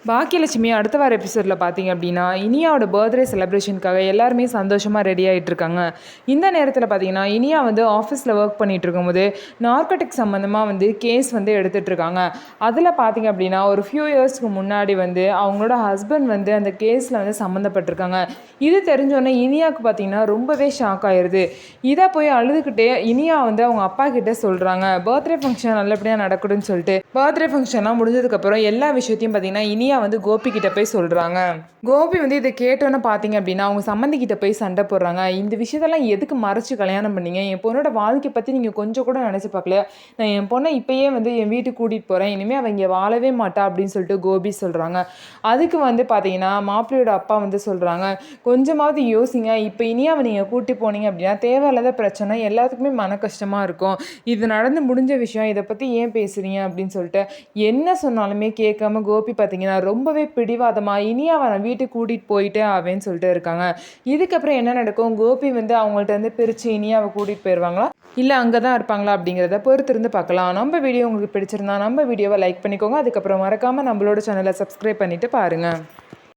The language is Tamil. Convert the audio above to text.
பாக்கியலட்சுமி அடுத்த வார எபிசோடில் பார்த்தீங்க அப்படின்னா இனியாவோட பர்த்டே செலிப்ரேஷனுக்காக எல்லாருமே சந்தோஷமாக ரெடி ஆகிட்டு இருக்காங்க. இந்த நேரத்தில் பார்த்தீங்கன்னா இனியா வந்து ஆஃபீஸில் ஒர்க் பண்ணிகிட்டு இருக்கும்போது நார்கட்டிக் சம்மந்தமாக வந்து கேஸ் வந்து எடுத்துகிட்டு இருக்காங்க. அதில் பார்த்தீங்க அப்படின்னா ஒரு ஃபியூ இயர்ஸ்க்கு முன்னாடி வந்து அவங்களோட ஹஸ்பண்ட் வந்து அந்த கேஸில் வந்து சம்மந்தப்பட்டிருக்காங்க. இது தெரிஞ்சோடனே இனியாவுக்கு பார்த்தீங்கன்னா ரொம்பவே ஷாக் ஆயிடுது. இதை போய் அழுதுகிட்டே இனியா வந்து அவங்க அப்பா கிட்டே சொல்கிறாங்க, பர்த்டே ஃபங்க்ஷன் நல்லபடியாக நடக்கணும்னு சொல்லிட்டு. பர்த்டே ஃபங்க்ஷன்லாம் முடிஞ்சதுக்கப்புறம் எல்லா விஷயத்தையும் பார்த்தீங்கன்னா இனியா வந்து கோபி கிட்ட போய் சொல்கிறாங்க. கோபி வந்து இதை கேட்டோன்னு பார்த்தீங்க அப்படின்னா அவங்க சம்மந்தி கிட்ட போய் சண்டை போடுறாங்க. இந்த விஷயத்தெல்லாம் எதுக்கு மறைச்சு கல்யாணம் பண்ணீங்க? என் பொண்ணோட வாழ்க்கை பற்றி நீங்கள் கொஞ்சம் கூட நினச்சி பார்க்கலையா? நான் என் பொண்ணை இப்போயே வந்து என் வீட்டுக்கு கூட்டிகிட்டு போகிறேன், இனிமேல் அவங்க இங்கே வாழவே மாட்டா அப்படின்னு சொல்லிட்டு கோபி சொல்கிறாங்க. அதுக்கு வந்து பார்த்தீங்கன்னா மாப்பிள்ளையோட அப்பா வந்து சொல்கிறாங்க, கொஞ்சமாவது யோசிங்க, இப்போ இனியாவை நீங்கள் கூட்டி போனீங்க அப்படின்னா தேவையில்லாத பிரச்சனை, எல்லாத்துக்குமே மன கஷ்டமாக இருக்கும். இது நடந்து முடிஞ்ச விஷயம், இதை பற்றி ஏன் பேசுகிறீங்க அப்படின்னு சொல்லிட்டு என்ன சொன்னாலுமே கேட்காம கோபி பார்த்தீங்கன்னா ரொம்பவே பிடிவாதமாக இனியாவை நான் வீட்டுக்கு கூட்டிகிட்டு போயிட்டே ஆவேன்னு சொல்லிட்டு இருக்காங்க. இதுக்கப்புறம் என்ன நடக்கும்? கோபி வந்து அவங்கள்ட்ட இருந்து பிரித்து இனியாவை கூட்டிகிட்டு போயிடுவாங்களா, இல்லை அங்கே தான் இருப்பாங்களா அப்படிங்கிறத பொறுத்திருந்து பார்க்கலாம். நம்ம வீடியோ உங்களுக்கு பிடிச்சிருந்தா நம்ம வீடியோவை லைக் பண்ணிக்கோங்க. அதுக்கப்புறம் மறக்காமல் நம்மளோட சேனலை சப்ஸ்கிரைப் பண்ணிவிட்டு பாருங்கள்.